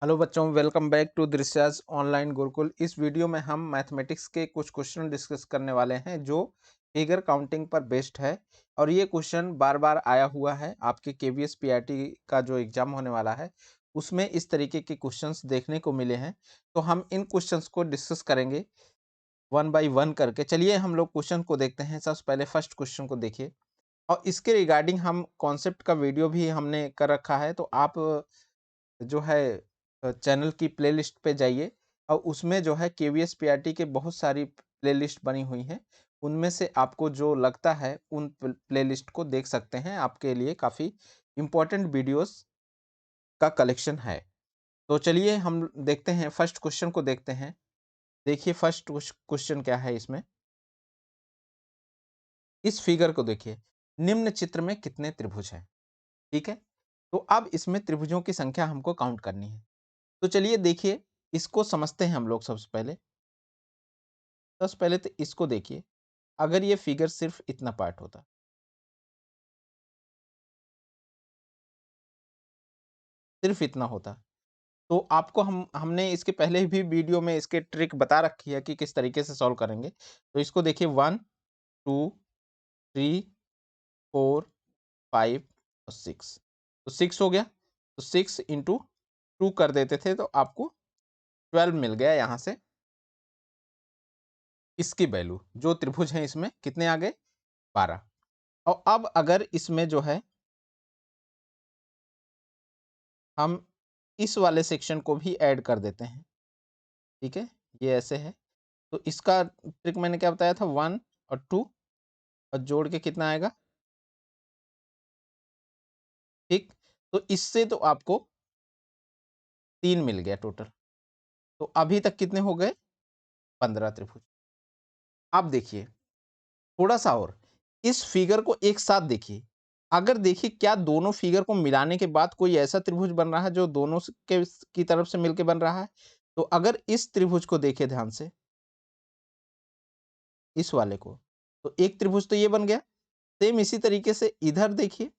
Hello बच्चों, welcome back to दृश्यास online Gurukul. इस वीडियो में हम मैथमेटिक्स के कुछ क्वेश्चन डिस्कस करने वाले हैं जो फिगर काउंटिंग पर बेस्ड है। और ये क्वेश्चन बार बार आया हुआ है आपके केवीएस पीआईटी का जो एग्जाम होने वाला है उसमें इस तरीके के क्वेश्चंस देखने को मिले हैं। तो हम इन क्वेश्चंस को डिस्कस करेंगे वन बाय वन करके। चलिए हम लोग क्वेश्चन को देखते हैं। सबसे पहले फर्स्ट क्वेश्चन को देखिए और इसके रिगार्डिंग हम कॉन्सेप्ट का वीडियो भी हमने कर रखा है। तो आप जो है चैनल की प्लेलिस्ट पे जाइए और उसमें जो है केवीएस पीआरटी के बहुत सारी प्लेलिस्ट बनी हुई हैं। उनमें से आपको जो लगता है उन प्लेलिस्ट को देख सकते हैं। आपके लिए काफ़ी इम्पोर्टेंट वीडियोस का कलेक्शन है। तो चलिए हम देखते हैं, फर्स्ट क्वेश्चन को देखते हैं। देखिए फर्स्ट क्वेश्चन क्या है इसमें। इस फिगर को देखिए, निम्न चित्र में कितने त्रिभुज हैं। ठीक है, तो अब इसमें त्रिभुजों की संख्या हमको काउंट करनी है। तो चलिए देखिए, इसको समझते हैं हम लोग। सबसे पहले तो इसको देखिए। अगर ये फिगर सिर्फ इतना पार्ट होता, सिर्फ इतना होता, तो आपको हमने इसके पहले भी वीडियो में इसके ट्रिक बता रखी है कि किस तरीके से सॉल्व करेंगे। तो इसको देखिए, 1 2 3 4 5 और 6। तो 6 हो गया, तो 6 इंटू 2 कर देते थे तो आपको 12 मिल गया। यहाँ से इसकी वैल्यू, जो त्रिभुज हैं इसमें कितने आ गए, 12। और अब अगर इसमें जो है हम इस वाले सेक्शन को भी ऐड कर देते हैं। ठीक है, ये ऐसे है। तो इसका ट्रिक मैंने क्या बताया था, 1 और 2 और जोड़ के कितना आएगा। ठीक, तो इससे तो आपको 3 मिल गया टोटल। तो अभी तक कितने हो गए, 15 त्रिभुज। अब देखिए थोड़ा सा और इस फिगर को एक साथ देखिए। अगर देखिए क्या दोनों फिगर को मिलाने के बाद कोई ऐसा त्रिभुज बन रहा है जो दोनों के की तरफ से मिलके बन रहा है। तो अगर इस त्रिभुज को देखिए ध्यान से, इस वाले को, तो एक त्रिभुज तो ये बन गया। सेम इसी तरीके से इधर देखिए,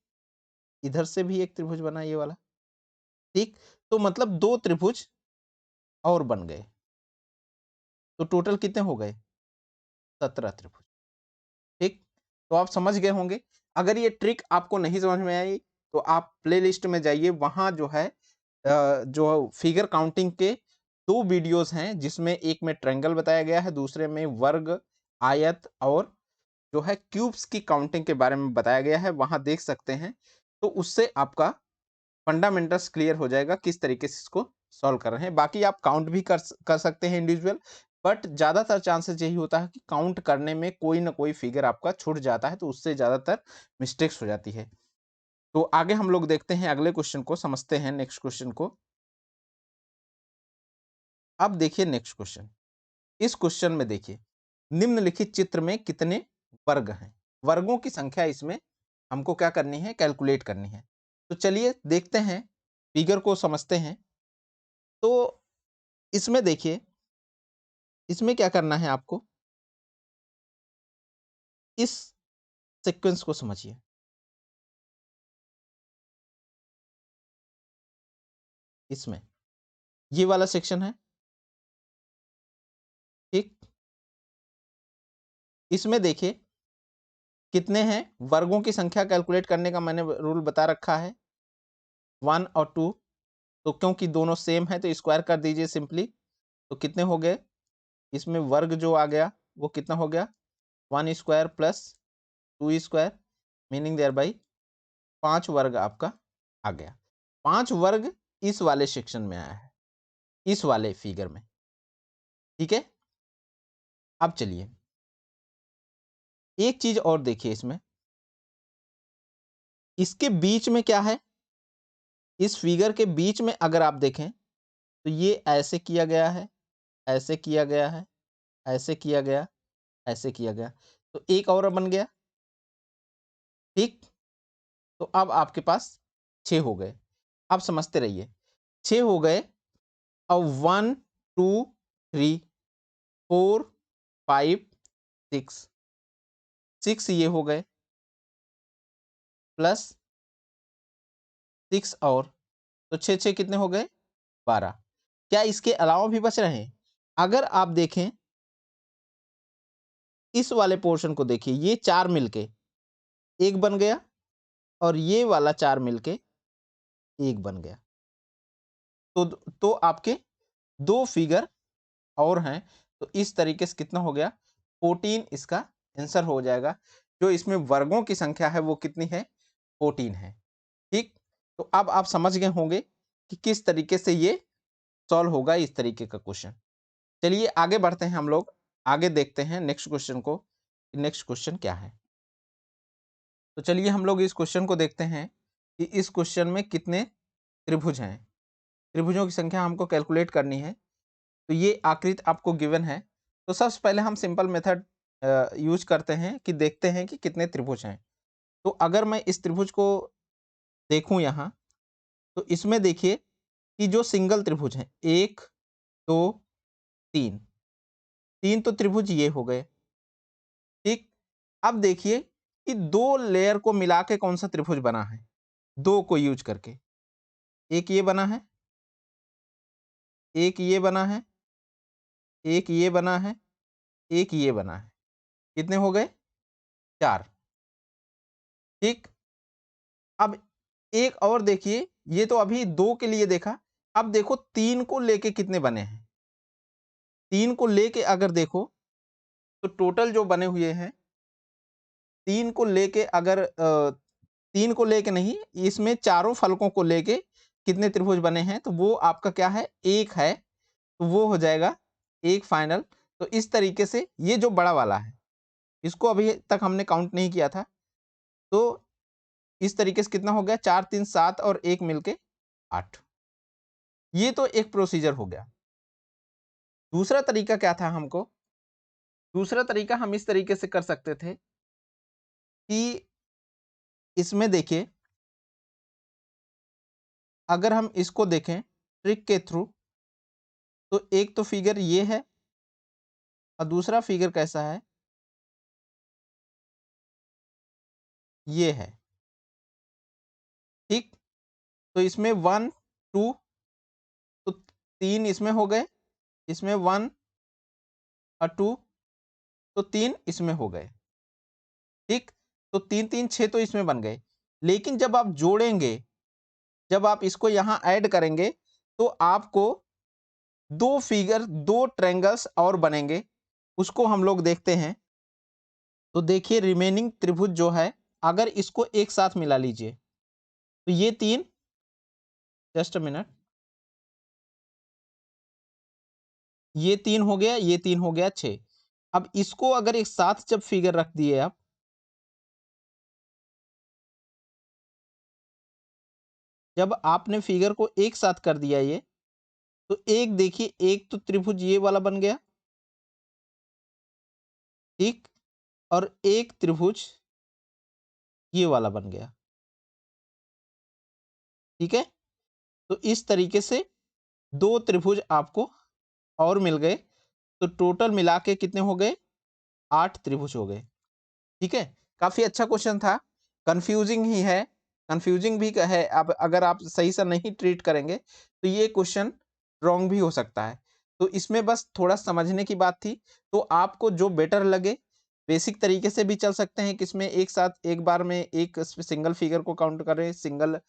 इधर से भी एक त्रिभुज बना ये वाला। ठीक, तो मतलब दो त्रिभुज और बन गए। तो टोटल कितने हो गए, 17 त्रिभुज। ठीक, तो आप समझ गए होंगे। अगर ये ट्रिक आपको नहीं समझ में आई तो आप प्लेलिस्ट में जाइए, वहां जो है जो फिगर काउंटिंग के 2 वीडियोस हैं, जिसमें एक में ट्रायंगल बताया गया है, दूसरे में वर्ग, आयत और जो है क्यूब्स की काउंटिंग के बारे में बताया गया है। वहां देख सकते हैं। तो उससे आपका फंडामेंटल्स क्लियर हो जाएगा किस तरीके से इसको सॉल्व कर रहे हैं। बाकी आप काउंट भी कर सकते हैं इंडिविजुअल, बट ज़्यादातर चांसेस यही होता है कि काउंट करने में कोई ना कोई फिगर आपका छूट जाता है, तो उससे ज़्यादातर मिस्टेक्स हो जाती है। तो आगे हम लोग देखते हैं, अगले क्वेश्चन को समझते हैं, नेक्स्ट क्वेश्चन को। अब देखिए नेक्स्ट क्वेश्चन। इस क्वेश्चन में देखिए, निम्नलिखित चित्र में कितने वर्ग हैं। वर्गों की संख्या इसमें हमको क्या करनी है, कैलकुलेट करनी है। तो चलिए देखते हैं, फिगर को समझते हैं। तो इसमें देखिए, इसमें क्या करना है आपको, इस सीक्वेंस को समझिए। इसमें ये वाला सेक्शन है। ठीक, इसमें देखिए कितने हैं, वर्गों की संख्या कैलकुलेट करने का मैंने रूल बता रखा है, 1 और 2। तो क्योंकि दोनों सेम है तो स्क्वायर कर दीजिए सिंपली। तो कितने हो गए, इसमें वर्ग जो आ गया वो कितना हो गया, 1 square plus 2 square, meaning thereby 5 वर्ग आपका आ गया। 5 वर्ग इस वाले सेक्शन में आया है, इस वाले फिगर में। ठीक है, अब चलिए एक चीज और देखिए, इसमें इसके बीच में क्या है, इस फिगर के बीच में अगर आप देखें तो ये ऐसे किया गया है, ऐसे किया गया है, ऐसे किया गया, ऐसे किया गया। तो एक और बन गया। ठीक, तो अब आपके पास 6 हो गए। अब समझते रहिए, 6 हो गए। अब 1 2 3 4 5 6, 6 ये हो गए प्लस 6 और, तो 6 6 कितने हो गए, 12। क्या इसके अलावा भी बच रहे हैं? अगर आप देखें इस वाले पोर्शन को, देखिए ये 4 मिलके 1 बन गया और ये वाला 4 मिलके 1 बन गया। तो आपके 2 फिगर और हैं। तो इस तरीके से कितना हो गया? 14 इसका आंसर हो जाएगा। जो इसमें वर्गों की संख्या है वो कितनी है? 14 है। ठीक? तो अब आप समझ गए होंगे कि किस तरीके से ये सॉल्व होगा इस तरीके का क्वेश्चन। चलिए आगे बढ़ते हैं हम लोग। आगे देखते हैं नेक्स्ट क्वेश्चन को। नेक्स्ट क्वेश्चन क्या है? तो चलिए हम लोग इस क्वेश्चन को देखते हैं कि इस क्वेश्चन में कितने त्रिभुज हैं। त्रिभुजों की संख्या हमको कैलकुलेट करनी है। तो ये आकृति आपको गिवन है। तो सबसे पहले हम सिंपल मेथड यूज करते हैं कि देखते हैं कि कितने त्रिभुज हैं। तो अगर मैं इस त्रिभुज को देखूं यहाँ, तो इसमें देखिए कि जो सिंगल त्रिभुज हैं 1 2 3, 3 तो त्रिभुज ये हो गए। ठीक? अब देखिए कि 2 लेयर को मिला के कौन सा त्रिभुज बना है, 2 को यूज करके। एक ये बना है, एक ये बना है, एक ये बना है, एक ये बना है। कितने हो गए? 4। ठीक? अब एक और देखिए, ये तो अभी 2 के लिए देखा। अब देखो 3 को लेके कितने बने हैं। 3 को लेके अगर देखो तो टोटल जो बने हुए हैं, 3 को लेके अगर 3 को लेके नहीं, इसमें चारों फलकों को लेके कितने त्रिभुज बने हैं, तो वो आपका क्या है? 1 है। तो वो हो जाएगा 1 फाइनल। तो इस तरीके से ये जो बड़ा वाला है, इसको अभी तक हमने काउंट नहीं किया था। तो इस तरीके से कितना हो गया? 4 3 7 और 1 मिलके 8। ये तो एक प्रोसीजर हो गया। दूसरा तरीका क्या था हमको? दूसरा तरीका हम इस तरीके से कर सकते थे कि इसमें देखिए, अगर हम इसको देखें ट्रिक के थ्रू, तो एक तो फिगर ये है और दूसरा फिगर कैसा है? ये है। ठीक? तो इसमें 1 2, तो 3 इसमें हो गए, इसमें 1 और 2, तो 3 इसमें हो गए। ठीक? तो 3 3 6 तो इसमें बन गए। लेकिन जब आप जोड़ेंगे, जब आप इसको यहां ऐड करेंगे, तो आपको 2 फिगर, 2 ट्रायंगल्स और बनेंगे। उसको हम लोग देखते हैं। तो देखिए रिमेनिंग त्रिभुज जो है, अगर इसको एक साथ मिला लीजिए, तो ये 3, जस्ट अ मिनट, ये 3 हो गया, ये 3 हो गया 6। अब इसको अगर एक साथ जब फिगर रख दिए आप, जब आपने फिगर को एक साथ कर दिया ये, तो एक देखिए, एक तो त्रिभुज ये वाला बन गया। ठीक? और एक त्रिभुज ये वाला बन गया। ठीक है? तो इस तरीके से 2 त्रिभुज आपको और मिल गए। तो टोटल मिला के कितने हो गए? 8 त्रिभुज हो गए। ठीक है? काफ़ी अच्छा क्वेश्चन था। कन्फ्यूजिंग ही है, कन्फ्यूजिंग भी है। अब अगर आप सही से नहीं ट्रीट करेंगे, तो ये क्वेश्चन रॉन्ग भी हो सकता है। तो इसमें बस थोड़ा समझने की बात थी। तो आपको जो बेटर लगे, बेसिक तरीके से भी चल सकते हैं कि इसमें एक साथ एक बार में एक सिंगल फिगर को काउंट करें, सिंगल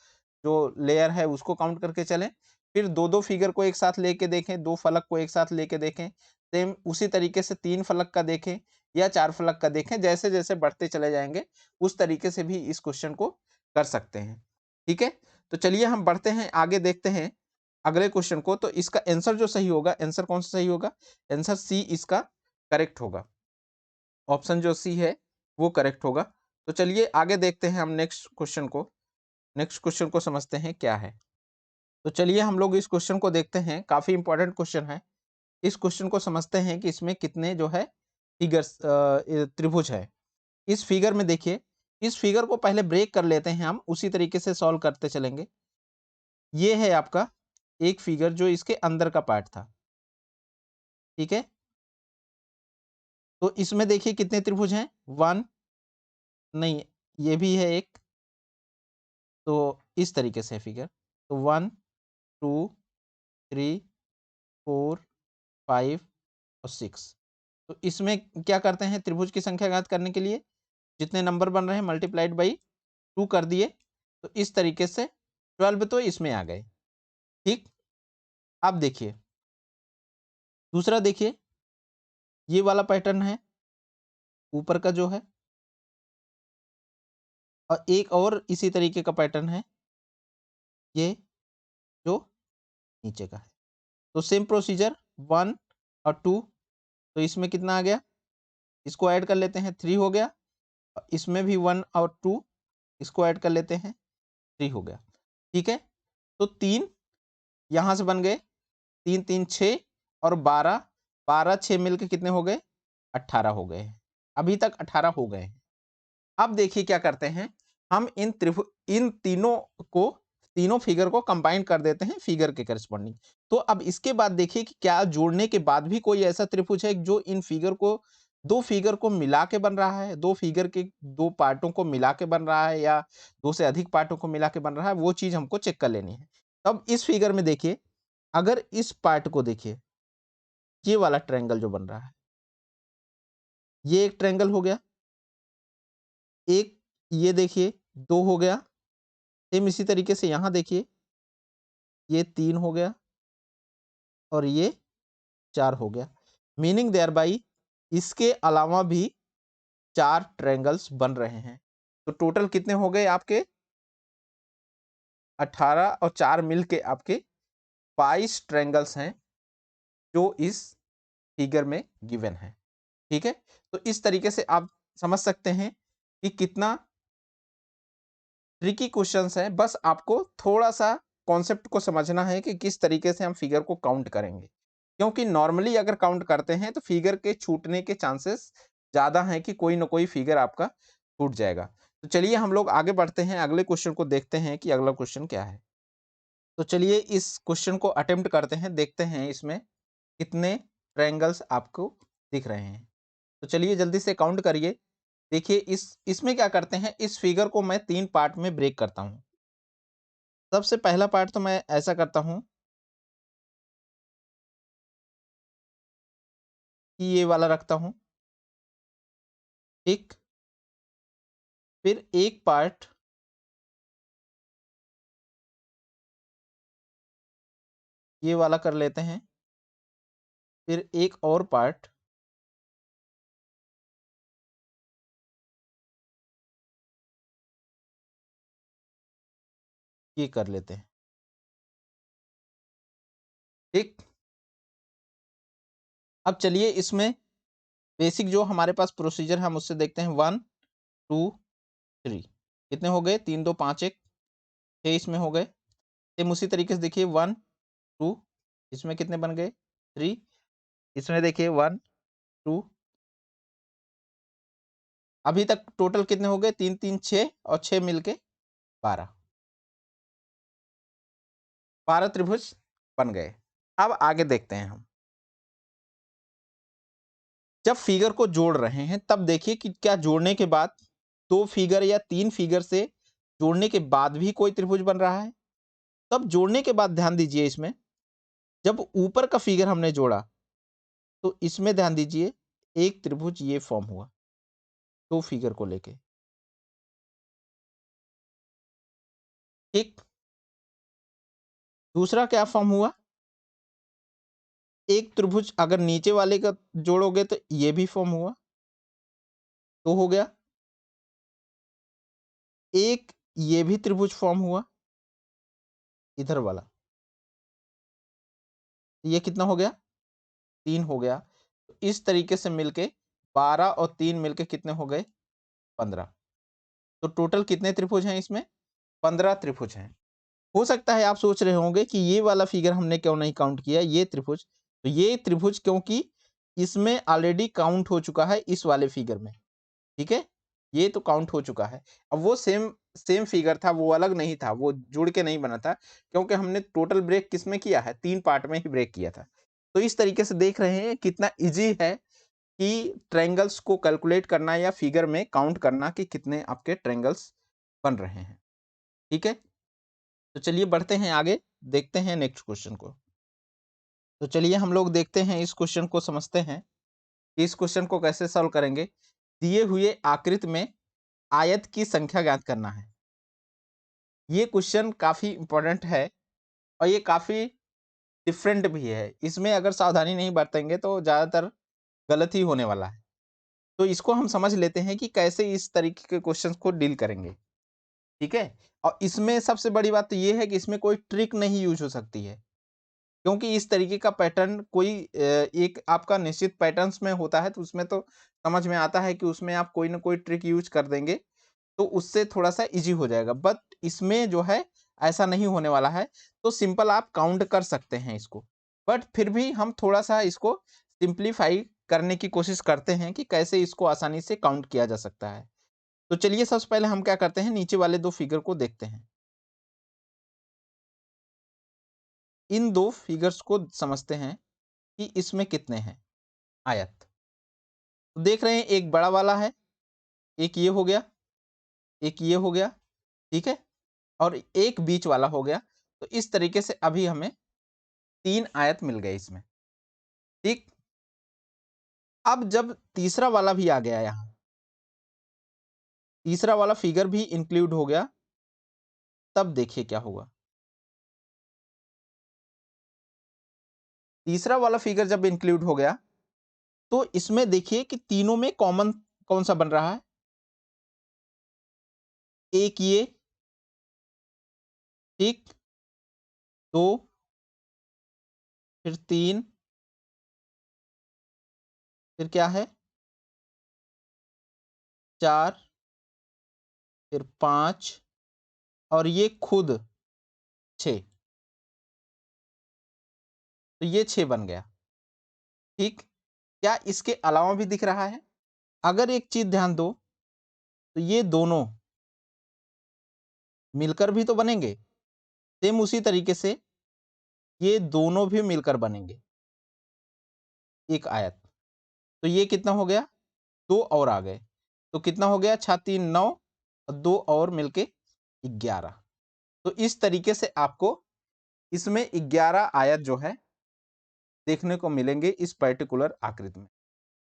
जो लेयर है उसको काउंट करके चलें। फिर 2-2 फिगर को एक साथ लेके देखें, 2 फलक को एक साथ लेके देखें। सेम उसी तरीके से 3 फलक का देखें या 4 फलक का देखें। जैसे-जैसे बढ़ते चले जाएँगे, उस तरीके से भी इस क्वेश्चन को कर सकते हैं। ठीक है? तो चलिए हम बढ़ते हैं, आगे देखते हैं अगले क्वेश्चन को। तो इसका आंसर जो सही होगा, आंसर कौन-सा सही होगा? आंसर सी इसका करेक्ट होगा। ऑप्शन जो सी है, वो करेक्ट होगा। तो चलिए आगे देखते हैं हम नेक्स्ट क्वेश्चन को। नेक्स्ट क्वेश्चन को समझते हैं क्या है। तो चलिए हम लोग इस क्वेश्चन को देखते हैं, काफ़ी इंपॉर्टेंट क्वेश्चन है। इस क्वेश्चन को समझते हैं कि इसमें कितने जो है फिगर्स त्रिभुज है। इस फिगर में देखिए, इस फिगर को पहले ब्रेक कर लेते हैं हम, उसी तरीके से सॉल्व करते चलेंगे। ये है आपका एक फिगर जो इसके अंदर का पार्ट था। ठीक है? तो इसमें देखिए कितने त्रिभुज हैं? 1, नहीं, ये भी है एक। तो इस तरीके से है फिगर। तो 1 2 3, 4, 5 और 6। तो इसमें क्या करते हैं, त्रिभुज की संख्या ज्ञात करने के लिए जितने नंबर बन रहे हैं मल्टीप्लाइड बाई 2 कर दिए, तो इस तरीके से 12 तो इसमें आ गए। ठीक, अब देखिए दूसरा, देखिए ये वाला पैटर्न है ऊपर का जो है, और एक और इसी तरीके का पैटर्न है ये जो नीचे का है। तो सेम प्रोसीजर 1 और 2, तो इसमें कितना आ गया, इसको ऐड कर लेते हैं 3 हो गया, इसमें भी 1 और 2 इसको ऐड कर लेते हैं 3 हो गया। ठीक है, तो 3 यहां से बन गए, 3 3 6 और 12, 12 6 मिलके कितने हो गए, 18 हो गए। अभी तक 18 हो गए हैं। अब देखिए क्या करते हैं, हम इन तीनों फिगर को कंबाइन कर देते हैं फिगर के करस्पॉन्डिंग। तो अब इसके बाद देखिए कि क्या जोड़ने के बाद भी कोई ऐसा त्रिभुज है जो इन फिगर को, दो फिगर को मिला के बन रहा है, दो फिगर के दो पार्टों को मिला के बन रहा है, या दो से अधिक पार्टों को मिला के बन रहा है, वो चीज हमको चेक कर लेनी है। तब इस फिगर में देखिए, अगर इस पार्ट को देखिए, ये वाला ट्रायंगल जो बन रहा है, ये एक ट्रायंगल हो गया, एक ये देखिए 2 हो गया, सेम इसी तरीके से यहां देखिए ये 3 हो गया और ये 4 हो गया। मीनिंग देयर बाई इसके अलावा भी 4 ट्रायंगल्स बन रहे हैं। तो टोटल कितने हो गए आपके, 18 और 4 मिलके आपके 22 ट्रायंगल्स हैं जो इस फिगर में गिवन है। ठीक है, तो इस तरीके से आप समझ सकते हैं कि कितना ट्रिकी क्वेश्चंस है। बस आपको थोड़ा सा कॉन्सेप्ट को समझना है कि किस तरीके से हम फिगर को काउंट करेंगे, क्योंकि नॉर्मली अगर काउंट करते हैं तो फिगर के छूटने के चांसेस ज्यादा हैं कि कोई ना कोई फिगर आपका छूट जाएगा। तो चलिए हम लोग आगे बढ़ते हैं, अगले क्वेश्चन को देखते हैं कि अगला क्वेश्चन क्या है। तो चलिए इस क्वेश्चन को अटेम्प्ट करते हैं, देखते हैं इसमें कितने ट्रायंगल्स आपको दिख रहे हैं। तो चलिए जल्दी से काउंट करिए। देखिए इसमें क्या करते हैं, इस फिगर को मैं 3 पार्ट में ब्रेक करता हूं। सबसे पहला पार्ट तो मैं ऐसा करता हूं कि ये वाला रखता हूं। ठीक, फिर एक पार्ट ये वाला कर लेते हैं, फिर एक और पार्ट ये कर लेते हैं। ठीक, अब चलिए इसमें बेसिक जो हमारे पास प्रोसीजर है हम उससे देखते हैं। 1 2 3 कितने हो गए, 3 2 5 1 6 इसमें हो गए। सेम उसी तरीके से देखिए 1 2 इसमें कितने बन गए, 3 इसमें देखिए 1 2, अभी तक टोटल कितने हो गए, 3 3 6 और 6 मिलके 12, 12 त्रिभुज बन गए। अब आगे देखते हैं हम, जब फिगर को जोड़ रहे हैं तब देखिए कि क्या जोड़ने के बाद 2 फिगर या 3 फिगर से जोड़ने के बाद भी कोई त्रिभुज बन रहा है। तब जोड़ने के बाद ध्यान दीजिए, इसमें जब ऊपर का फिगर हमने जोड़ा तो इसमें ध्यान दीजिए एक त्रिभुज ये फॉर्म हुआ 2 फिगर को लेके। एक दूसरा क्या फॉर्म हुआ, एक त्रिभुज अगर नीचे वाले का जोड़ोगे तो ये भी फॉर्म हुआ, तो हो गया। एक ये भी त्रिभुज फॉर्म हुआ इधर वाला, ये कितना हो गया, 3 हो गया। तो इस तरीके से मिलके 12 और 3 मिलके कितने हो गए, 15। तो टोटल कितने त्रिभुज हैं इसमें, 15 त्रिभुज हैं। हो सकता है आप सोच रहे होंगे कि ये वाला फिगर हमने क्यों नहीं काउंट किया, ये त्रिभुज। तो ये त्रिभुज क्योंकि इसमें ऑलरेडी काउंट हो चुका है इस वाले फिगर में। ठीक है, ये तो काउंट हो चुका है। अब वो सेम सेम फिगर था, वो अलग नहीं था, वो जुड़ के नहीं बना था, क्योंकि हमने टोटल ब्रेक किसमें किया है, 3 पार्ट में ही ब्रेक किया था। तो इस तरीके से देख रहे हैं कितना इजी है कि ट्रायंगल्स को कैलकुलेट करना या फिगर में काउंट करना कि कितने आपके ट्रायंगल्स बन रहे हैं। ठीक है, तो चलिए बढ़ते हैं आगे, देखते हैं नेक्स्ट क्वेश्चन को। तो चलिए हम लोग देखते हैं, इस क्वेश्चन को समझते हैं कि इस क्वेश्चन को कैसे सॉल्व करेंगे। दिए हुए आकृति में आयत की संख्या ज्ञात करना है। ये क्वेश्चन काफ़ी इम्पोर्टेंट है और ये काफ़ी डिफरेंट भी है। इसमें अगर सावधानी नहीं बरतेंगे तो ज़्यादातर गलत ही होने वाला है। तो इसको हम समझ लेते हैं कि कैसे इस तरीके के क्वेश्चंस को डील करेंगे, ठीक है? और इसमें सबसे बड़ी बात तो ये है कि इसमें कोई ट्रिक नहीं यूज़ हो सकती है, क्योंकि इस तरीके का पैटर्न कोई एक आपका निश्चित पैटर्न्स में होता है, तो उसमें तो समझ में आता है कि उसमें आप कोई ना कोई ट्रिक यूज़ कर देंगे, तो उससे थोड़ा-सा ईज़ी हो जाएगा। बट इसमें जो है ऐसा नहीं होने वाला है, तो सिंपल आप काउंट कर सकते हैं इसको। बट फिर भी हम थोड़ा-सा इसको सिम्प्लीफाई करने की कोशिश करते हैं कि कैसे इसको आसानी से काउंट किया जा सकता है। तो चलिए सबसे पहले हम क्या करते हैं, नीचे वाले 2 फिगर को देखते हैं। इन 2 फिगर्स को समझते हैं कि इसमें कितने हैं आयत। तो देख रहे हैं, एक बड़ा वाला है, एक ये हो गया, एक ये हो गया, ठीक है? और एक बीच वाला हो गया। तो इस तरीके से अभी हमें 3 आयत मिल गए इसमें, ठीक? अब जब तीसरा वाला भी आ गया यहाँ, तीसरा वाला फिगर भी इंक्लूड हो गया, तब देखिए क्या होगा। तीसरा वाला फिगर जब इंक्लूड हो गया, तो इसमें देखिए कि तीनों में कॉमन कौन-सा बन रहा है? एक ये, ठीक? 2, फिर 3, फिर क्या है? 4, फिर 5 और ये खुद 6। तो ये 6 बन गया, ठीक? क्या इसके अलावा भी दिख रहा है? अगर एक चीज़ ध्यान दो, तो ये दोनों मिलकर भी तो बनेंगे। सेम उसी तरीके से ये दोनों भी मिलकर बनेंगे, एक आयत। तो ये कितना हो गया? 2 और आ गए। तो कितना हो गया? 6 3 9 और 2 और मिलके 11। तो इस तरीके से आपको इसमें 11 आयत जो है देखने को मिलेंगे इस पर्टिकुलर आकृति में,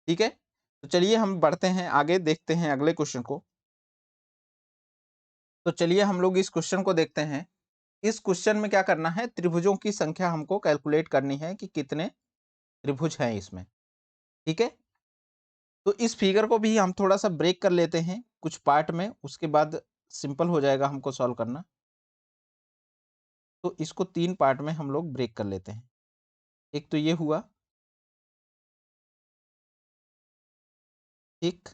ठीक है? तो चलिए हम बढ़ते हैं आगे, देखते हैं अगले क्वेश्चन को। तो चलिए हम लोग इस क्वेश्चन को देखते हैं। इस क्वेश्चन में क्या करना है, त्रिभुजों की संख्या हमको कैलकुलेट करनी है कि कितने त्रिभुज हैं इसमें, ठीक है? तो इस फिगर को भी हम थोड़ा-सा ब्रेक कर लेते हैं कुछ पार्ट में, उसके बाद सिंपल हो जाएगा हमको सॉल्व करना। तो इसको 3 पार्ट में हम लोग ब्रेक कर लेते हैं। एक तो ये हुआ, ठीक?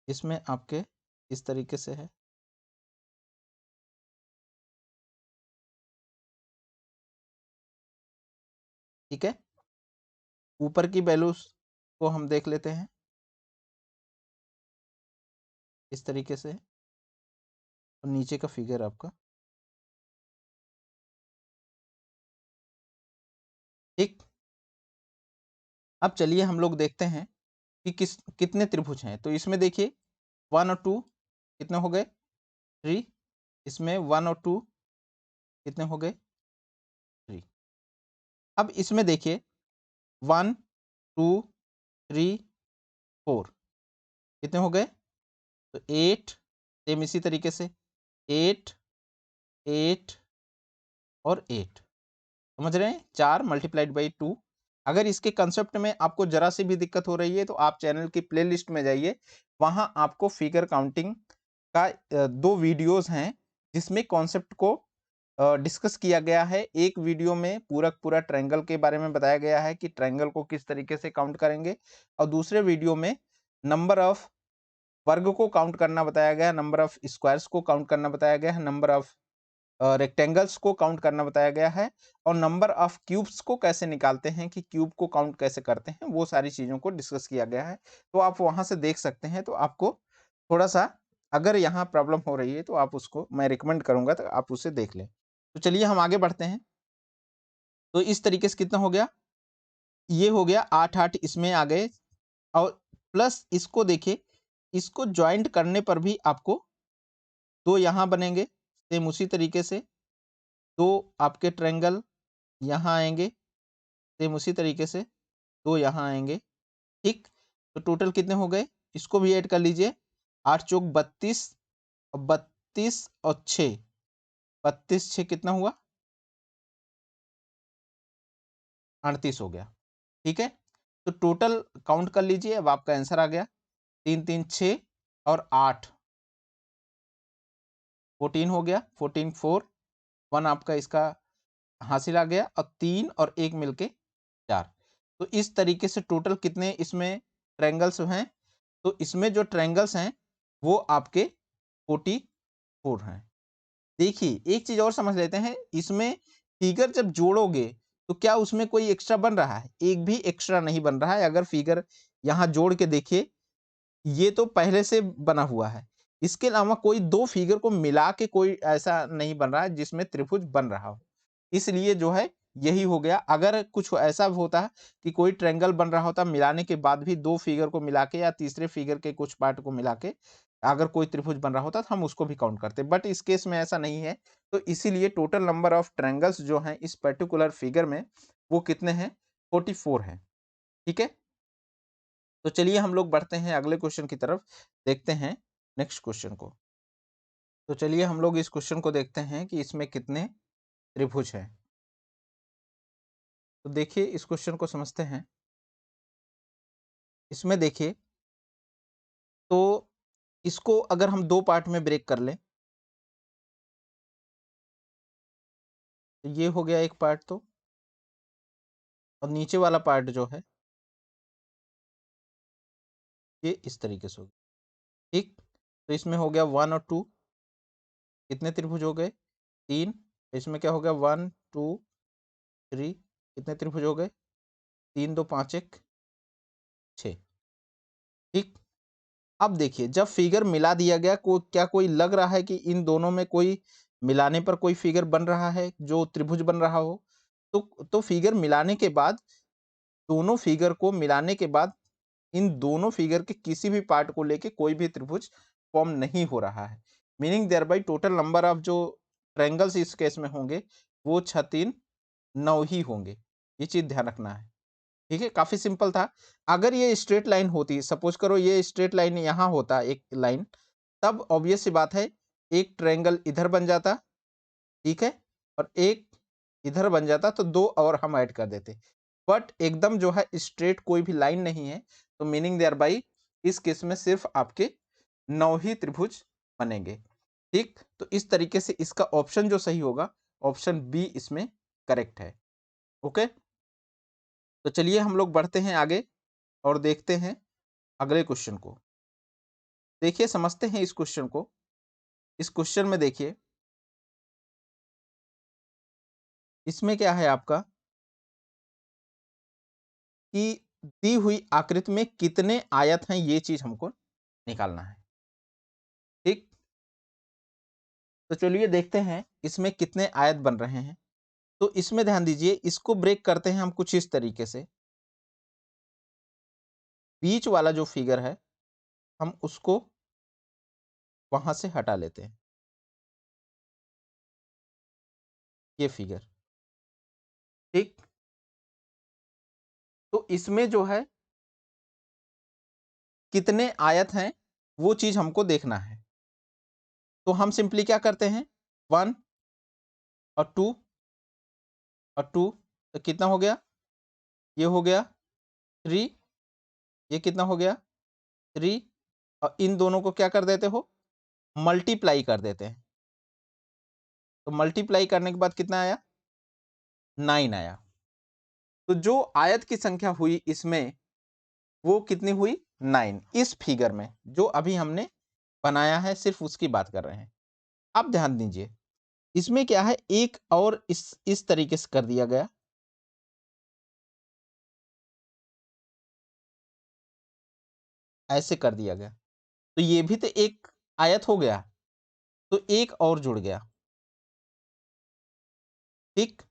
इसमें आपके इस तरीके से है, ठीक है? ऊपर की वैल्यूज़ को हम देख लेते हैं, इस तरीके से और नीचे का फिगर आपका, ठीक? अब चलिए हम लोग देखते हैं कि कितने त्रिभुज हैं। तो इसमें देखिए 1 और 2 कितने हो गए? 3। इसमें 1 और 2 कितने हो गए? 3। अब इसमें देखिए 1 2 3 4 कितने हो गए? तो 8, सेम इसी तरीके से 8 8 और 8, समझ रहे हैं? 4 मल्टीप्लाइड बाई 2। अगर इसके कंसेप्ट में आपको ज़रा सी भी दिक्कत हो रही है तो आप चैनल की प्लेलिस्ट में जाइए, वहाँ आपको फिगर काउंटिंग का 2 वीडियोज़ हैं, जिसमें कॉन्सेप्ट को डिस्कस किया गया है। एक वीडियो में पूरा पूरा ट्रायंगल के बारे में बताया गया है कि ट्रायंगल को किस तरीके से काउंट करेंगे, और दूसरे वीडियो में नंबर ऑफ वर्ग को काउंट करना बताया गया है, नंबर ऑफ स्क्वायर्स को काउंट करना बताया गया है, नंबर ऑफ रेक्टेंगल्स को काउंट करना बताया गया है, और नंबर ऑफ क्यूब्स को कैसे निकालते हैं, कि क्यूब को काउंट कैसे करते हैं, वो सारी चीज़ों को डिस्कस किया गया है। तो आप वहाँ से देख सकते हैं। तो आपको थोड़ा-सा अगर यहाँ प्रॉब्लम हो रही है तो आप उसको, मैं रिकमेंड करूँगा तो आप उसे देख लें। तो चलिए हम आगे बढ़ते हैं। तो इस तरीके से कितना हो गया? ये हो गया 8-8 इसमें आ गए, और प्लस इसको देखिए, इसको जॉइंट करने पर भी आपको 2 यहाँ बनेंगे, सेम उसी तरीके से 2 आपके ट्रायंगल यहाँ आएँगे, सेम उसी तरीके से 2 यहाँ आएंगे। ठीक, तो टोटल कितने हो गए, इसको भी ऐड कर लीजिए। 8 चौक 32 और 32 और 6, 32 6 कितना हुआ, 38 हो गया। ठीक है, तो टोटल काउंट कर लीजिए, अब आपका आंसर आ गया 3 3 6 और 8 14 हो गया। 14 4 1 आपका इसका हासिल आ गया, और 3 और 1 मिलके 4। तो इस तरीके से टोटल कितने इसमें ट्रायंगल्स हैं, तो इसमें जो ट्रायंगल्स हैं वो आपके 44 हैं। देखिए एक चीज और समझ लेते हैं, इसमें फिगर जब जोड़ोगे तो क्या उसमें कोई एक्स्ट्रा बन रहा है, एक भी एक्स्ट्रा नहीं बन रहा है। अगर फिगर यहाँ जोड़ के देखिए, ये तो पहले से बना हुआ है, इसके अलावा कोई दो फिगर को मिला के कोई ऐसा नहीं बन रहा है जिसमें त्रिभुज बन रहा हो, इसलिए जो है यही हो गया। अगर कुछ ऐसा होता है कि कोई ट्रायंगल बन रहा होता मिलाने के बाद भी दो फिगर को मिला के या तीसरे फिगर के कुछ पार्ट को मिला के अगर कोई त्रिभुज बन रहा होता तो हम उसको भी काउंट करते, बट इस केस में ऐसा नहीं है। तो इसीलिए टोटल नंबर ऑफ ट्रायंगल्स जो हैं इस पर्टिकुलर फिगर में वो कितने हैं, 44 हैं। ठीक है, तो चलिए हम लोग बढ़ते हैं अगले क्वेश्चन की तरफ, देखते हैं नेक्स्ट क्वेश्चन को। तो चलिए हम लोग इस क्वेश्चन को देखते हैं कि इसमें कितने त्रिभुज हैं। तो देखिए इस क्वेश्चन को समझते हैं। इसमें देखिए, तो इसको अगर हम दो पार्ट में ब्रेक कर लें, तो ये हो गया एक पार्ट, तो और नीचे वाला पार्ट जो है ये इस तरीके से होगा। ठीक, तो इसमें हो गया 1 और 2, कितने त्रिभुज हो गए, 3। इसमें क्या हो गया 1 2 3, कितने त्रिभुज हो गए, 3 2 5 1 6। ठीक, अब देखिए जब फिगर मिला दिया गया, क्या कोई लग रहा है कि इन दोनों में कोई मिलाने पर कोई फिगर बन रहा है जो त्रिभुज बन रहा हो, तो फिगर मिलाने के बाद, दोनों फिगर को मिलाने के बाद इन दोनों फिगर के किसी भी पार्ट को लेके कोई भी त्रिभुज फॉर्म नहीं हो रहा है। Meaning thereby total number of जो ट्रायंगल्स इस केस में होंगे वो 6 3 9 ही होंगे। ये चीज ध्यान रखना है। ठीक है, काफी सिंपल था। अगर ये स्ट्रेट लाइन होती, सपोज करो ये स्ट्रेट लाइन यहाँ होता एक लाइन, तब ऑब्वियस सी बात है एक ट्रायंगल इधर बन जाता, ठीक है, और एक इधर बन जाता, तो दो और हम ऐड कर देते। बट एकदम जो है स्ट्रेट कोई भी लाइन नहीं है, तो मीनिंग देयर बाई इस केस में सिर्फ आपके 9 ही त्रिभुज बनेंगे। ठीक, तो इस तरीके से इसका ऑप्शन जो सही होगा, ऑप्शन बी इसमें करेक्ट है। ओके, तो चलिए हम लोग बढ़ते हैं आगे और देखते हैं अगले क्वेश्चन को। देखिए समझते हैं इस क्वेश्चन को। इस क्वेश्चन में देखिए, इसमें क्या है आपका कि दी हुई आकृति में कितने आयत हैं, ये चीज हमको निकालना है। ठीक, तो चलिए देखते हैं इसमें कितने आयत बन रहे हैं। तो इसमें ध्यान दीजिए, इसको ब्रेक करते हैं हम कुछ इस तरीके से। बीच वाला जो फिगर है हम उसको वहां से हटा लेते हैं, ये फिगर। ठीक, तो इसमें जो है कितने आयत हैं वो चीज हमको देखना है। तो हम सिंपली क्या करते हैं, 1 और 2 और 2, तो कितना हो गया, ये हो गया 3, ये कितना हो गया 3, और इन दोनों को क्या कर देते हो, मल्टीप्लाई कर देते हैं। तो मल्टीप्लाई करने के बाद कितना आया, 9 आया। तो जो आयत की संख्या हुई इसमें वो कितनी हुई, 9, इस फिगर में जो अभी हमने बनाया है सिर्फ उसकी बात कर रहे हैं। अब ध्यान दीजिए, इसमें क्या है, एक और इस तरीके से कर दिया गया, ऐसे कर दिया गया, तो ये भी तो एक आयत हो गया, तो एक और जुड़ गया। ठीक,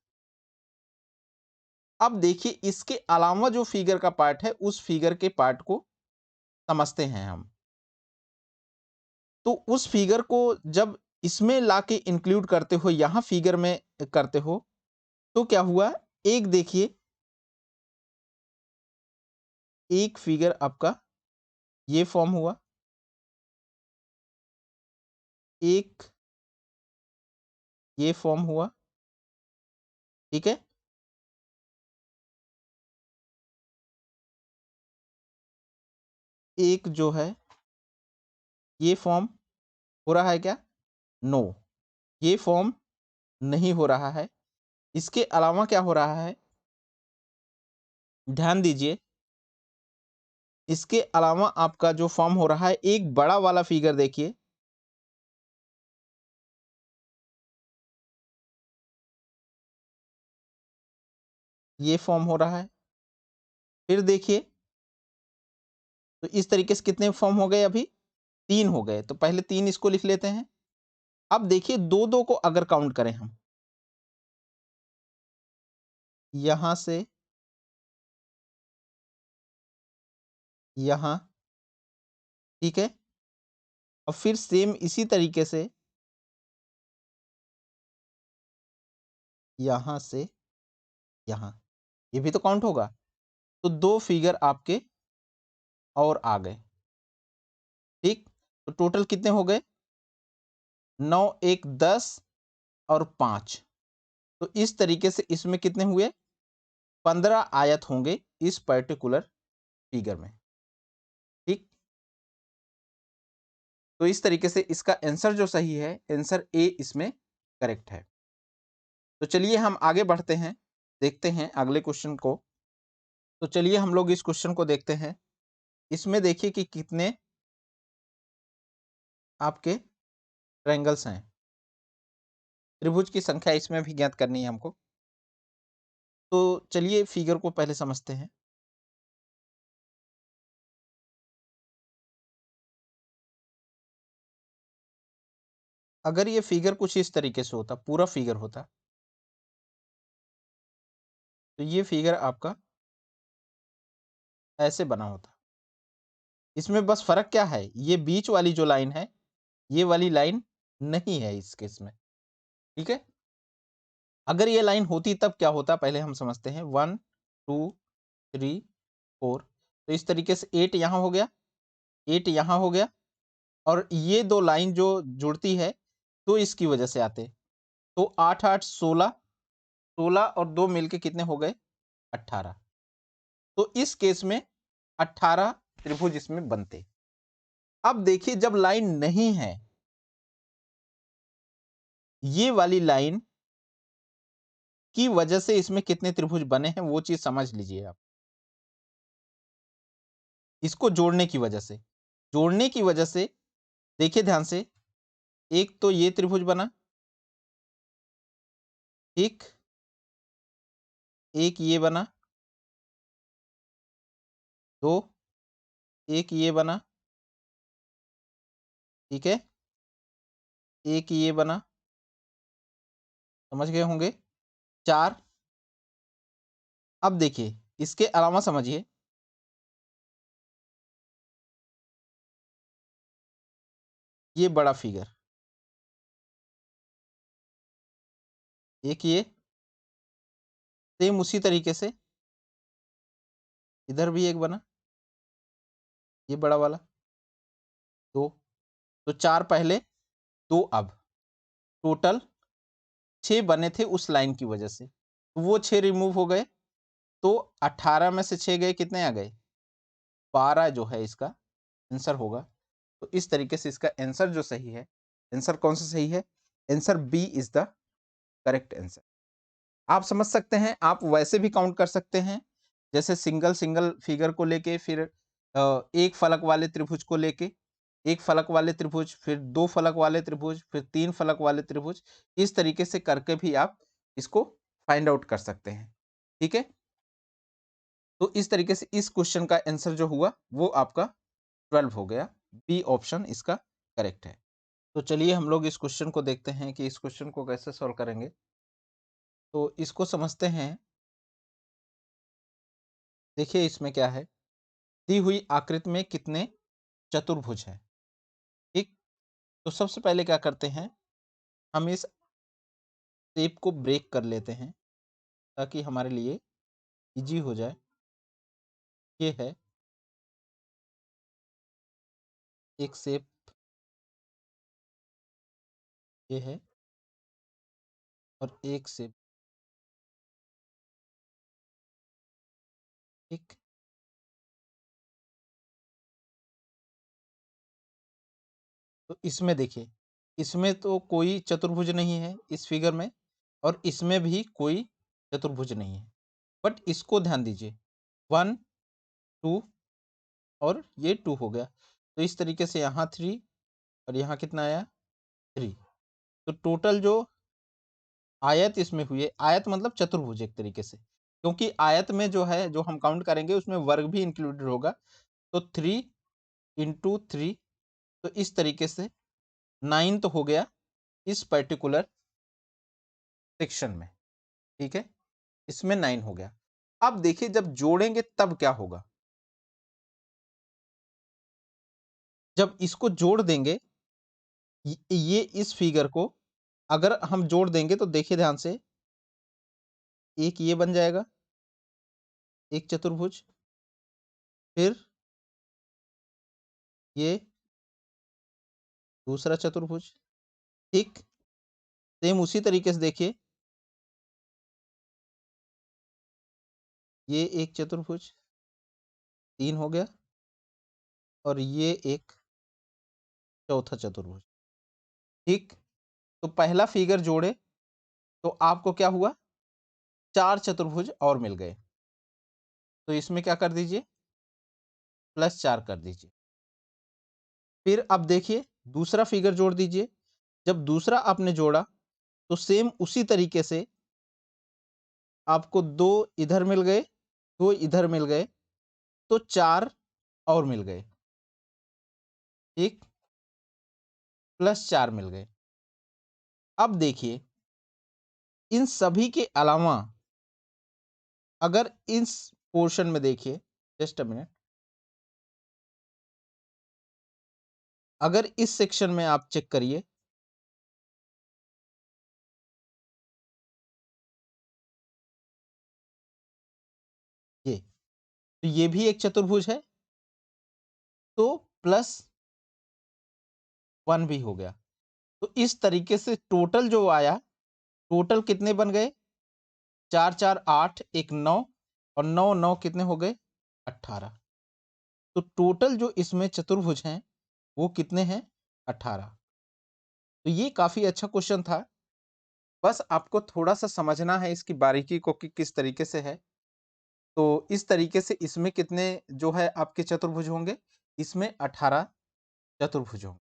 अब देखिए इसके अलावा जो फिगर का पार्ट है उस फिगर के पार्ट को समझते हैं हम। तो उस फिगर को जब इसमें लाके इंक्लूड करते हो, यहां फिगर में करते हो, तो क्या हुआ, एक देखिए एक फिगर आपका ये फॉर्म हुआ, एक ये फॉर्म हुआ, ठीक है। एक जो है ये फॉर्म हो रहा है क्या? नो, ये फॉर्म नहीं हो रहा है। इसके अलावा क्या हो रहा है? ध्यान दीजिए, इसके अलावा आपका जो फॉर्म हो रहा है, एक बड़ा वाला फिगर देखिए, ये फॉर्म हो रहा है। फिर देखिए, तो इस तरीके से कितने फॉर्म हो गए अभी? 3 हो गए। तो पहले 3 इसको लिख लेते हैं। अब देखिए 2-2 को अगर काउंट करें हम, यहां से यहां, ठीक है। और फिर सेम इसी तरीके से यहां से यहां, ये भी तो काउंट होगा। तो 2 फिगर आपके और आ गए, ठीक। तो टोटल कितने हो गए? 9, 1, 10 और 5। तो इस तरीके से इसमें कितने हुए? 15 आयत होंगे इस पर्टिकुलर फिगर में, ठीक। तो इस तरीके से इसका आंसर जो सही है, आंसर ए इसमें करेक्ट है। तो चलिए हम आगे बढ़ते हैं, देखते हैं अगले क्वेश्चन को। तो चलिए हम लोग इस क्वेश्चन को देखते हैं। इसमें देखिए कि कितने आपके ट्रायंगल्स हैं। त्रिभुज की संख्या इसमें भी ज्ञात करनी है हमको। तो चलिए फिगर को पहले समझते हैं। अगर ये फिगर कुछ इस तरीके से होता, पूरा फिगर होता, तो ये फिगर आपका ऐसे बना होता। इसमें बस फर्क क्या है? ये बीच वाली जो लाइन है, ये वाली लाइन नहीं है इस केस में, ठीक है। अगर ये लाइन होती तब क्या होता, पहले हम समझते हैं। 1, 2, 3, 4। तो इस तरीके से 8 यहाँ हो गया, 8 यहाँ हो गया, और ये 2 लाइन जो जुड़ती है, तो इसकी वजह से आते। तो 8, 8, 16, 16 और 2 मिलके कितने हो गए? 18। तो इस केस में 18 त्रिभुज इसमें बनते। अब देखिए जब लाइन नहीं है, ये वाली लाइन की वजह से इसमें कितने त्रिभुज बने हैं, वो चीज समझ लीजिए आप। इसको जोड़ने की वजह से, जोड़ने की वजह से देखिए ध्यान से, एक तो ये त्रिभुज बना, ठीक, एक ये बना, दो, एक ये बना, ठीक है, एक ये बना, समझ गए होंगे, 4। अब देखिए इसके अलावा समझिए, ये बड़ा फिगर, एक ये, सेम उसी तरीके से इधर भी एक बना, ये बड़ा वाला, 2। तो 4 पहले, 2 अब, टोटल 6 बने थे उस लाइन की वजह से। तो वो 6 रिमूव हो गए, तो 18 में से 6 गए, कितने आ गए? 12 जो है इसका आंसर होगा। तो इस तरीके से इसका आंसर जो सही है, आंसर कौन सा सही है? Answer B is the correct answer. आप समझ सकते हैं, आप वैसे भी काउंट कर सकते हैं, जैसे सिंगल सिंगल फिगर को लेके, फिर एक फलक वाले त्रिभुज को लेके, एक फलक वाले त्रिभुज, फिर 2 फलक वाले त्रिभुज, फिर 3 फलक वाले त्रिभुज, इस तरीके से करके भी आप इसको फाइंड आउट कर सकते हैं, ठीक है। तो इस तरीके से इस क्वेश्चन का आंसर जो हुआ वो आपका 12 हो गया। बी ऑप्शन इसका करेक्ट है। तो चलिए हम लोग इस क्वेश्चन को देखते हैं कि इस क्वेश्चन को कैसे सॉल्व करेंगे। तो इसको समझते हैं। देखिए इसमें क्या है, दी हुई आकृति में कितने चतुर्भुज हैं, ठीक। तो सबसे पहले क्या करते हैं, हम इस शेप को ब्रेक कर लेते हैं ताकि हमारे लिए इजी हो जाए। ये है एक शेप ये है और एक शेप एक। तो इसमें देखिए, इसमें तो कोई चतुर्भुज नहीं है इस फिगर में, और इसमें भी कोई चतुर्भुज नहीं है। बट इसको ध्यान दीजिए, 1 2 और ये 2 हो गया। तो इस तरीके से यहाँ 3 और यहाँ कितना आया 3। तो टोटल जो आयत इसमें हुई है, आयत मतलब चतुर्भुज एक तरीके से, क्योंकि आयत में जो है जो हम काउंट करेंगे उसमें वर्ग भी इंक्लूडेड होगा। तो 3 इंटू 3, तो इस तरीके से 9 तो हो गया इस पर्टिकुलर सेक्शन में। ठीक है, इसमें 9 हो गया। अब देखिए जब जोड़ेंगे तब क्या होगा। जब इसको जोड़ देंगे, ये इस फिगर को अगर हम जोड़ देंगे तो देखिए ध्यान से, एक ये बन जाएगा एक चतुर्भुज, फिर ये दूसरा चतुर्भुज। ठीक, सेम उसी तरीके से देखिए, ये एक चतुर्भुज 3 हो गया और ये एक चौथा चतुर्भुज। ठीक, तो पहला फिगर जोड़े तो आपको क्या हुआ, 4 चतुर्भुज और मिल गए। तो इसमें क्या कर दीजिए, +4 कर दीजिए। फिर अब देखिए दूसरा फिगर जोड़ दीजिए। जब दूसरा आपने जोड़ा तो सेम उसी तरीके से आपको 2 इधर मिल गए, 2 इधर मिल गए, तो 4 और मिल गए। ठीक, +4 मिल गए। अब देखिए इन सभी के अलावा अगर इस पोर्शन में देखिए, जस्ट अ मिनट, अगर इस सेक्शन में आप चेक करिए, तो ये भी एक चतुर्भुज है, तो +1 भी हो गया। तो इस तरीके से टोटल जो आया, टोटल कितने बन गए, 4 4 8 एक 9 और 9 9 कितने हो गए 18। तो टोटल जो इसमें चतुर्भुज हैं वो कितने हैं 18। तो ये काफी अच्छा क्वेश्चन था। बस आपको थोड़ा सा समझना है इसकी बारीकी को कि किस तरीके से है। तो इस तरीके से इसमें कितने जो है आपके चतुर्भुज होंगे, इसमें 18 चतुर्भुज होंगे।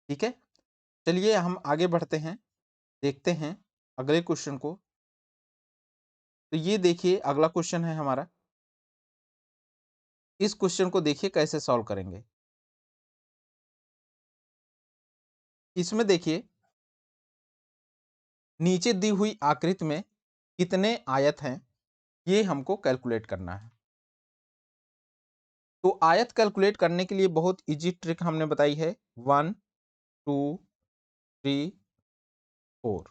ठीक है, चलिए हम आगे बढ़ते हैं, देखते हैं अगले क्वेश्चन को। तो ये देखिए अगला क्वेश्चन है हमारा। इस क्वेश्चन को देखिए कैसे सॉल्व करेंगे। इसमें देखिए नीचे दी हुई आकृति में कितने आयत हैं, ये हमको कैलकुलेट करना है। तो आयत कैलकुलेट करने के लिए बहुत इजी ट्रिक हमने बताई है, 1 2 3 4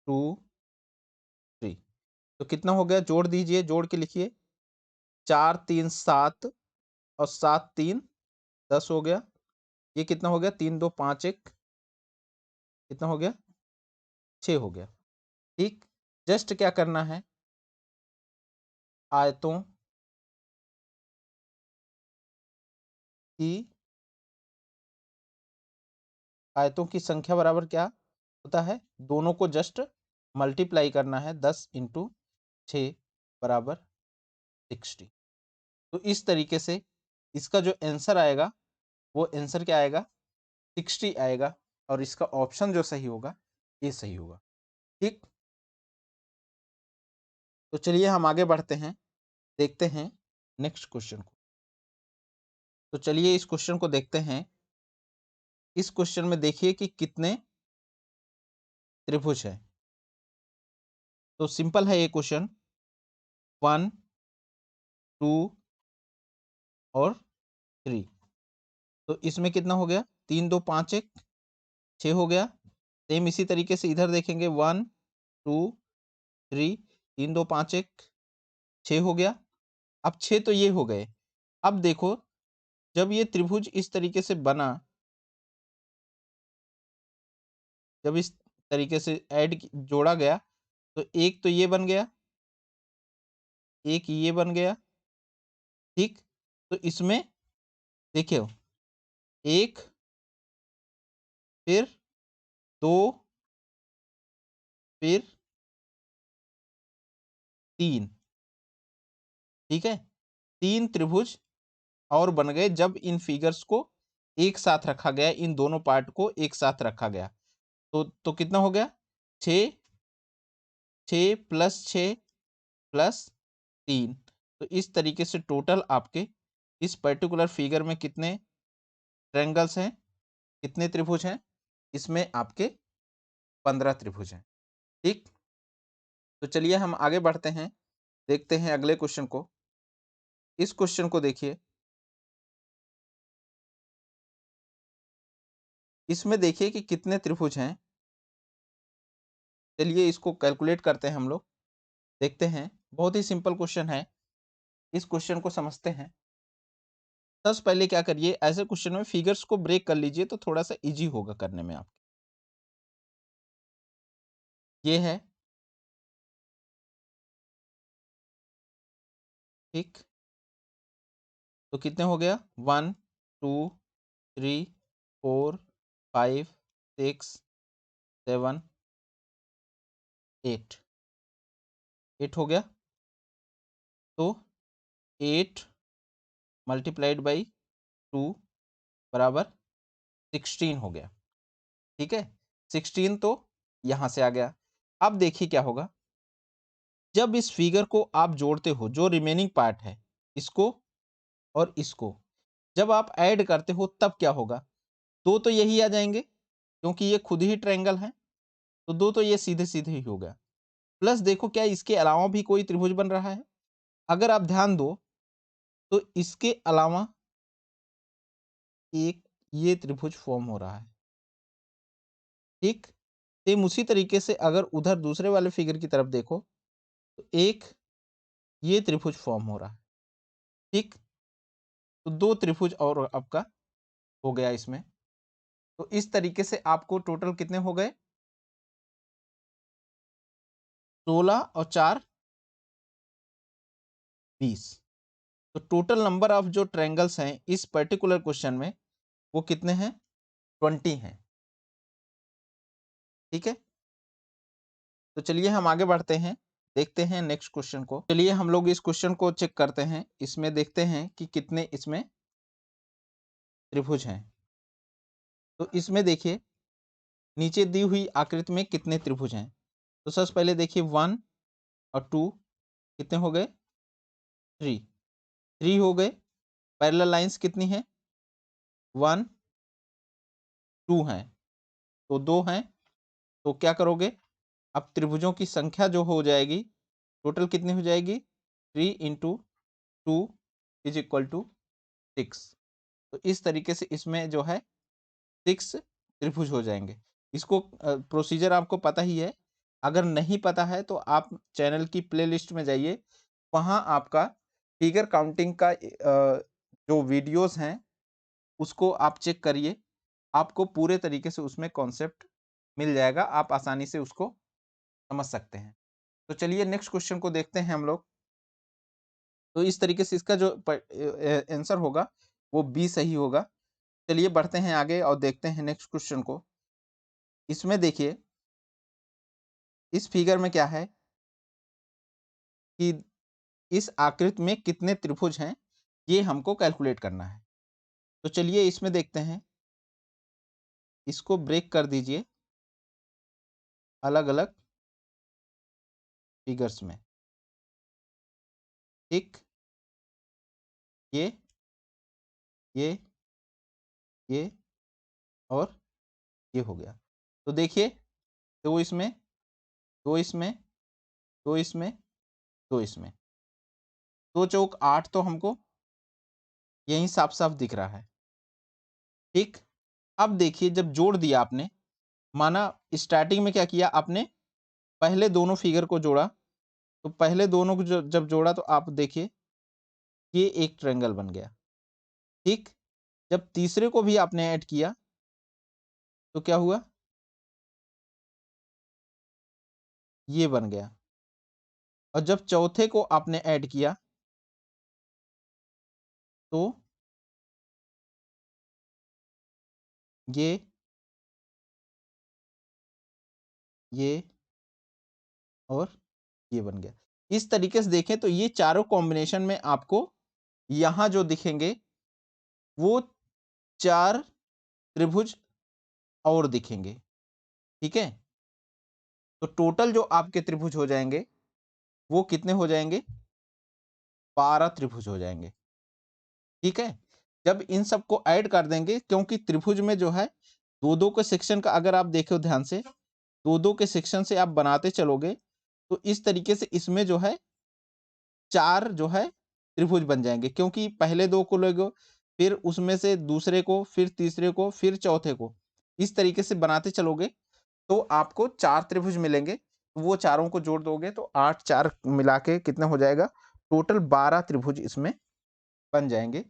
2 3। तो कितना हो गया, जोड़ दीजिए, जोड़ के लिखिए, 4 3 7 और 7 3 10 हो गया। ये कितना हो गया, 3 2 5 1 कितना हो गया 6 हो गया। ठीक, जस्ट क्या करना है, आयतों की आयतों की संख्या बराबर क्या होता है, दोनों को जस्ट मल्टीप्लाई करना है, 10 इंटू 6 बराबर 60। तो इस तरीके से इसका जो आंसर आएगा वो आंसर क्या आएगा, 60 आएगा, और इसका ऑप्शन जो सही होगा ये सही होगा। ठीक, तो चलिए हम आगे बढ़ते हैं, देखते हैं नेक्स्ट क्वेश्चन को। तो चलिए इस क्वेश्चन को देखते हैं। इस क्वेश्चन में देखिए कि कितने त्रिभुज है। तो सिंपल है ये क्वेश्चन, 1 2 और 3। तो इसमें कितना हो गया, 3 2 5 1 6 हो गया। सेम इसी तरीके से इधर देखेंगे, 1 2 3 3 2 5 1 6 हो गया। अब 6 तो ये हो गए। अब देखो जब ये त्रिभुज इस तरीके से बना, जब इस तरीके से जोड़ा गया, तो एक तो ये बन गया, एक ये बन गया, ठीक। तो इसमें देखिए, एक, फिर दो, फिर तीन, ठीक है। तीन त्रिभुज और बन गए जब इन फिगर्स को एक साथ रखा गया, इन दोनों पार्ट को एक साथ रखा गया। तो कितना हो गया? 6, 6 प्लस 6 प्लस 3। तो इस तरीके से टोटल आपके इस पर्टिकुलर फिगर में कितने ट्रायंगल्स हैं, कितने त्रिभुज हैं? इसमें आपके 15 त्रिभुज हैं, ठीक। तो चलिए हम आगे बढ़ते हैं, देखते हैं अगले क्वेश्चन को। इस क्वेश्चन को देखिए, इसमें देखिए कि कितने त्रिभुज हैं। चलिए इसको कैलकुलेट करते हैं हम लोग, देखते हैं। बहुत ही सिंपल क्वेश्चन है, इस क्वेश्चन को समझते हैं। सबसे पहले क्या करिए, ऐसे क्वेश्चन में फिगर्स को ब्रेक कर लीजिए तो थोड़ा सा इजी होगा करने में आपके। ये है, ठीक। तो कितने हो गया? 1 2 3 4 5 6 7 8, 8 हो गया। तो 8 मल्टीप्लाइड बाई 2 बराबर 16 हो गया, ठीक है। 16 तो यहां से आ गया। अब देखिए क्या होगा, जब इस फिगर को आप जोड़ते हो, जो रिमेनिंग पार्ट है, इसको और इसको जब आप ऐड करते हो तब क्या होगा? दो तो यही आ जाएंगे क्योंकि ये खुद ही ट्रायंगल है, तो दो तो ये सीधे सीधे ही हो गया। प्लस देखो क्या इसके अलावा भी कोई त्रिभुज बन रहा है? अगर आप ध्यान दो तो इसके अलावा एक ये त्रिभुज फॉर्म हो रहा है, ठीक। सेम उसी तरीके से अगर उधर दूसरे वाले फिगर की तरफ देखो तो एक ये त्रिभुज फॉर्म हो रहा है, ठीक। तो दो त्रिभुज और आपका हो गया इसमें। तो इस तरीके से आपको टोटल कितने हो गए? 16 और 4 20। तो टोटल नंबर ऑफ जो ट्रायंगल्स हैं इस पर्टिकुलर क्वेश्चन में वो कितने हैं? 20 हैं, ठीक है। तो चलिए हम आगे बढ़ते हैं, देखते हैं नेक्स्ट क्वेश्चन को। चलिए हम लोग इस क्वेश्चन को चेक करते हैं, इसमें देखते हैं कि कितने इसमें त्रिभुज हैं। तो इसमें देखिए नीचे दी हुई आकृति में कितने त्रिभुज हैं। तो सबसे पहले देखिए 1 और 2 कितने हो गए? 3, 3 हो गए। पैरेलल लाइंस कितनी है? 1 2 हैं, तो 2 हैं। तो क्या करोगे? अब त्रिभुजों की संख्या जो हो जाएगी, टोटल कितनी हो जाएगी? 3 इंटू 2 इज इक्वल टू 6। तो इस तरीके से इसमें जो है 6 त्रिभुज हो जाएंगे। इसको प्रोसीजर आपको पता ही है। अगर नहीं पता है तो आप चैनल की प्लेलिस्ट में जाइए, वहाँ आपका फिगर काउंटिंग का जो वीडियोस हैं उसको आप चेक करिए, आपको पूरे तरीके से उसमें कॉन्सेप्ट मिल जाएगा, आप आसानी से उसको समझ सकते हैं। तो चलिए नेक्स्ट क्वेश्चन को देखते हैं हम लोग। तो इस तरीके से इसका जो आंसर होगा वो बी सही होगा। चलिए बढ़ते हैं आगे और देखते हैं नेक्स्ट क्वेश्चन को। इसमें देखिए इस फिगर में क्या है कि इस आकृति में कितने त्रिभुज हैं, ये हमको कैलकुलेट करना है। तो चलिए इसमें देखते हैं, इसको ब्रेक कर दीजिए अलग अलग फिगर्स में, ठीक। ये ये ये और ये हो गया। तो देखिए दो इसमें, दो इसमें, दो इसमें, दो इसमें, दो चौक 8 तो हमको यहीं साफ साफ दिख रहा है, ठीक। अब देखिए जब जोड़ दिया आपने, माना स्टार्टिंग में क्या किया आपने, पहले दोनों फिगर को जोड़ा। तो पहले दोनों को जब जोड़ा तो आप देखिए ये एक ट्रायंगल बन गया, ठीक। जब तीसरे को भी आपने ऐड किया तो क्या हुआ? ये बन गया। और जब चौथे को आपने ऐड किया तो ये ये और ये बन गया। इस तरीके से देखें तो ये चारों कॉम्बिनेशन में आपको यहाँ जो दिखेंगे वो 4 त्रिभुज और दिखेंगे, ठीक है? तो टोटल जो आपके त्रिभुज हो जाएँगे, वो कितने हो जाएँगे? 12 त्रिभुज हो जाएँगे, ठीक है? जब इन सबको ऐड कर देंगे क्योंकि त्रिभुज में जो है 2-2 के सेक्शन का अगर आप देखो ध्यान से, 2-2 के सेक्शन से आप बनाते चलोगे, तो इस तरीके से इसमें जो है 4 जो है त्रिभुज बन जाएँगे क्योंकि पहले 2 को लोगे, फिर उसमें से दूसरे को, फिर तीसरे को, फिर चौथे को। इस तरीके से बनाते चलोगे तो आपको 4 त्रिभुज मिलेंगे। वो चारों को जोड़ दोगे तो 8 4 मिला के कितना हो जाएगा? टोटल 12 त्रिभुज इसमें बन जाएँगे,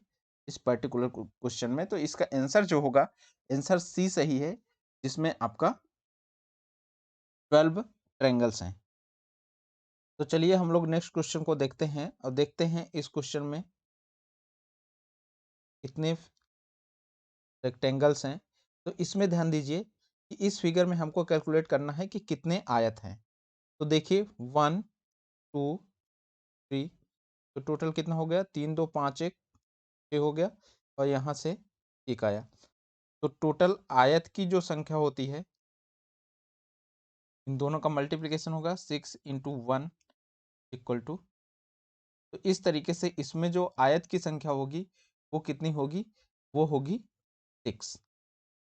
इस पर्टिकुलर क्वेश्चन में। तो इसका आंसर जो होगा, आंसर सी सही है, जिसमें आपका 12 ट्रायंगल्स हैं। तो चलिए हम लोग नेक्स्ट क्वेश्चन को देखते हैं और देखते हैं इस क्वेश्चन में कितने रेक्टेंगल्स हैं। तो इसमें ध्यान दीजिए कि इस फिगर में हमको कैलकुलेट करना है कि कितने आयत हैं। तो देखिए 1 2 3 तो टोटल कितना हो गया? 3 2 5 1 6 हो गया और यहाँ से 1 आया। तो टोटल आयत की जो संख्या होती है, इन दोनों का मल्टीप्लिकेशन होगा 6 × 1 = तो इस तरीके से इसमें जो आयत की संख्या होगी, वो कितनी होगी? वो होगी 6।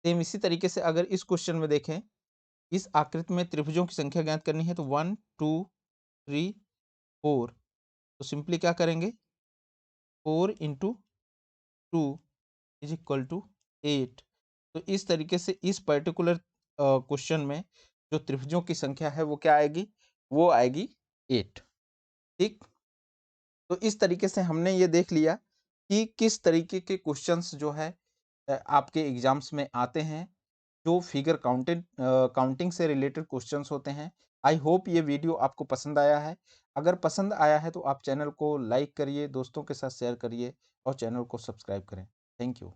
सेम इसी तरीके से अगर इस क्वेश्चन में देखें, इस आकृति में त्रिभुजों की संख्या ज्ञात करनी है तो 1 2 3 4 तो सिंपली क्या करेंगे? 4 × 2 = 8। तो इस तरीके से इस पर्टिकुलर क्वेश्चन में जो त्रिभुजों की संख्या है वो क्या आएगी? वो आएगी 8, ठीक? तो इस तरीके से हमने ये देख लिया कि किस तरीके के क्वेश्चंस जो है आपके एग्जाम्स में आते हैं, जो फिगर काउंटिंग से रिलेटेड क्वेश्चंस होते हैं। आई होप ये वीडियो आपको पसंद आया है। अगर पसंद आया है तो आप चैनल को लाइक करिए, दोस्तों के साथ शेयर करिए और चैनल को सब्सक्राइब करें। Thank you.